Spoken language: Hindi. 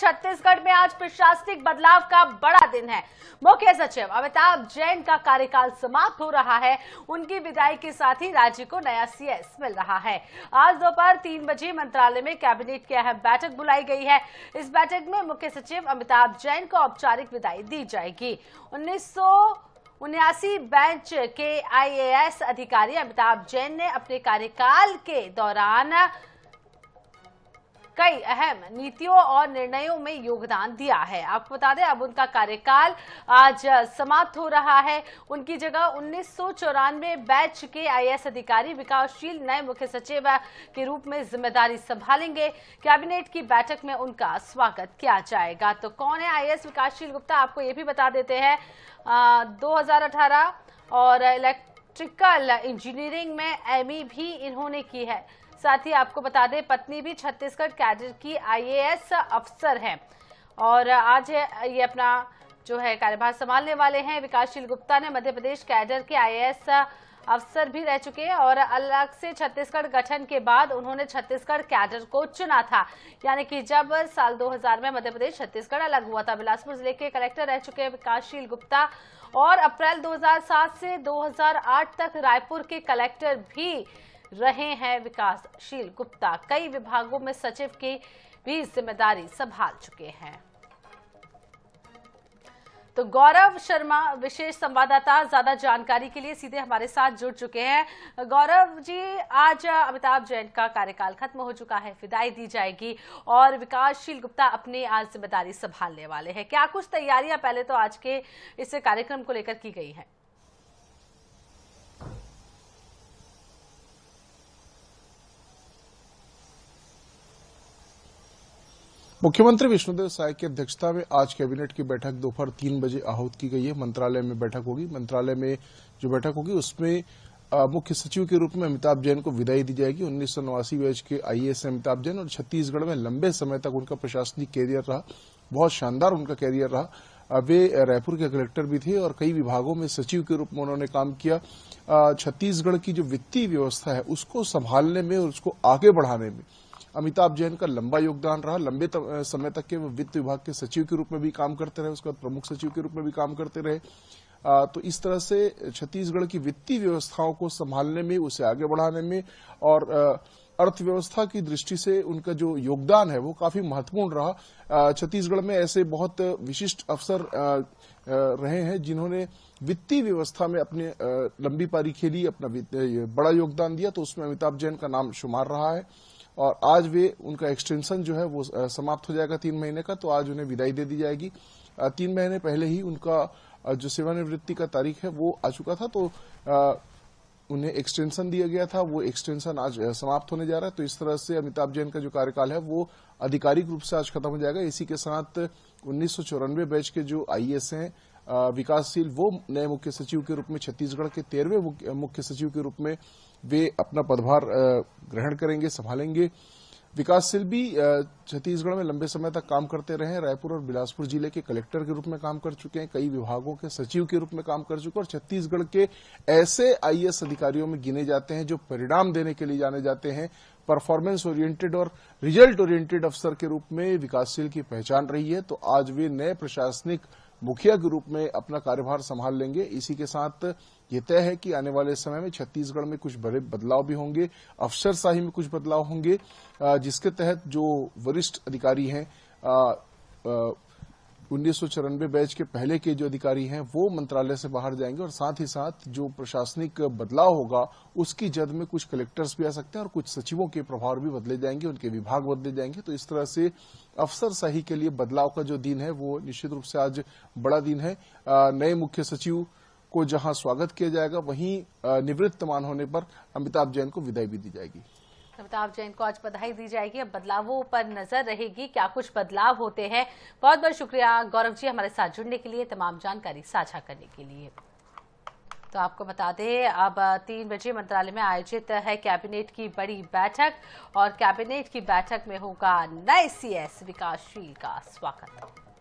छत्तीसगढ़ में आज प्रशासनिक बदलाव का बड़ा दिन है। मुख्य सचिव अमिताभ जैन का कार्यकाल समाप्त हो रहा है। उनकी विदाई के साथ ही राज्य को नया सीएस मिल रहा है। आज दोपहर 3 बजे मंत्रालय में कैबिनेट की अहम बैठक बुलाई गई है। इस बैठक में मुख्य सचिव अमिताभ जैन को औपचारिक विदाई दी जाएगी। 1979 बैच के आईएएस अधिकारी अमिताभ जैन ने अपने कार्यकाल के दौरान कई अहम नीतियों और निर्णयों में योगदान दिया है। आपको बता दें, अब उनका कार्यकाल आज समाप्त हो रहा है। उनकी जगह 1994 बैच के आईएएस अधिकारी विकासशील नए मुख्य सचिव के रूप में जिम्मेदारी संभालेंगे। कैबिनेट की बैठक में उनका स्वागत किया जाएगा। तो कौन है आईएएस विकासशील गुप्ता, आपको ये भी बता देते हैं। 2018 और इलेक्ट्रिकल इंजीनियरिंग में एमई भी इन्होंने की है। साथ ही आपको बता दें, पत्नी भी छत्तीसगढ़ कैडर की आईएएस अफसर हैं और आज ये अपना जो है कार्यभार संभालने वाले हैं। विकासशील गुप्ता ने मध्य प्रदेश कैडर के आईएएस अफसर भी रह चुके हैं और अलग से छत्तीसगढ़ गठन के बाद उन्होंने छत्तीसगढ़ कैडर को चुना था। यानी कि जब साल 2000 में मध्य प्रदेश छत्तीसगढ़ अलग हुआ था। बिलासपुर जिले के कलेक्टर रह चुके हैं विकासशील गुप्ता और अप्रैल 2007 से 2008 तक रायपुर के कलेक्टर भी रहे हैं विकासशील गुप्ता। कई विभागों में सचिव की भी जिम्मेदारी संभाल चुके हैं। तो गौरव शर्मा विशेष संवाददाता ज्यादा जानकारी के लिए सीधे हमारे साथ जुड़ चुके हैं। गौरव जी, आज अमिताभ जैन का कार्यकाल खत्म हो चुका है, विदाई दी जाएगी और विकासशील गुप्ता अपनी आज जिम्मेदारी संभालने वाले हैं। क्या कुछ तैयारियां पहले तो आज के इस कार्यक्रम को लेकर की गई हैं? मुख्यमंत्री विष्णुदेव साय की अध्यक्षता में आज कैबिनेट की बैठक दोपहर 3 बजे आहूत की गई है। मंत्रालय में बैठक होगी। मंत्रालय में जो बैठक होगी उसमें मुख्य सचिव के रूप में अमिताभ जैन को विदाई दी जाएगी। 1989 बैच के आईएएस अमिताभ जैन और छत्तीसगढ़ में लंबे समय तक उनका प्रशासनिक कैरियर रहा, बहुत शानदार उनका कैरियर रहा। वे रायपुर के कलेक्टर भी थे और कई विभागों में सचिव के रूप में उन्होंने काम किया। छत्तीसगढ़ की जो वित्तीय व्यवस्था है उसको संभालने में और उसको आगे बढ़ाने में अमिताभ जैन का लंबा योगदान रहा। लंबे समय तक के वो वित्त विभाग के सचिव के रूप में भी काम करते रहे, उसके बाद प्रमुख सचिव के रूप में भी काम करते रहे। तो इस तरह से छत्तीसगढ़ की वित्तीय व्यवस्थाओं को संभालने में, उसे आगे बढ़ाने में और अर्थव्यवस्था की दृष्टि से उनका जो योगदान है वो काफी महत्वपूर्ण रहा। छत्तीसगढ़ में ऐसे बहुत विशिष्ट अफसर रहे हैं जिन्होंने वित्तीय व्यवस्था में अपने लंबी पारी खेली, अपना बड़ा योगदान दिया। तो उसमें अमिताभ जैन का नाम शुमार रहा है और आज वे उनका एक्सटेंशन जो है वो समाप्त हो जाएगा 3 महीने का। तो आज उन्हें विदाई दे दी जाएगी। 3 महीने पहले ही उनका जो सेवानिवृत्ति का तारीख है वो आ चुका था, तो उन्हें एक्सटेंशन दिया गया था। वो एक्सटेंशन आज समाप्त होने जा रहा है। तो इस तरह से अमिताभ जैन का जो कार्यकाल है वो आधिकारिक रूप से आज खत्म हो जाएगा। इसी के साथ 1994 बैच के जो आईएएस हैं विकासशील, वो नए मुख्य सचिव के रूप में, छत्तीसगढ़ के 13वें मुख्य सचिव के रूप में वे अपना पदभार ग्रहण करेंगे, संभालेंगे। विकासशील भी छत्तीसगढ़ में लंबे समय तक काम करते रहे। रायपुर और बिलासपुर जिले के कलेक्टर के रूप में काम कर चुके हैं, कई विभागों के सचिव के रूप में काम कर चुके हैं और छत्तीसगढ़ के ऐसे आईएएस अधिकारियों में गिने जाते हैं जो परिणाम देने के लिए जाने जाते हैं। परफॉर्मेंस ओरिएंटेड और रिजल्ट ओरिएंटेड अफसर के रूप में विकासशील की पहचान रही है। तो आज वे नए प्रशासनिक मुखिया के रूप में अपना कार्यभार संभाल लेंगे। इसी के साथ ये तय है कि आने वाले समय में छत्तीसगढ़ में कुछ बड़े बदलाव भी होंगे, अफसरशाही में कुछ बदलाव होंगे, जिसके तहत जो वरिष्ठ अधिकारी हैं 1994 बैच के पहले के जो अधिकारी हैं वो मंत्रालय से बाहर जाएंगे और साथ ही साथ जो प्रशासनिक बदलाव होगा उसकी जद में कुछ कलेक्टर्स भी आ सकते हैं और कुछ सचिवों के प्रभार भी बदले जाएंगे, उनके विभाग बदले जाएंगे। तो इस तरह से अफसरशाही के लिए बदलाव का जो दिन है वो निश्चित रूप से आज बड़ा दिन है। नए मुख्य सचिव को जहां स्वागत किया जाएगा वहीं निवृत्तमान होने पर अमिताभ जैन को विदाई भी दी जाएगी। अमिताभ जैन को आज बधाई दी जाएगी। अब बदलावों पर नजर रहेगी, क्या कुछ बदलाव होते हैं। बहुत बहुत शुक्रिया गौरव जी हमारे साथ जुड़ने के लिए, तमाम जानकारी साझा करने के लिए। तो आपको बता दें, अब 3 बजे मंत्रालय में आयोजित है कैबिनेट की बड़ी बैठक और कैबिनेट की बैठक में होगा नए सीएस विकासशील का स्वागत।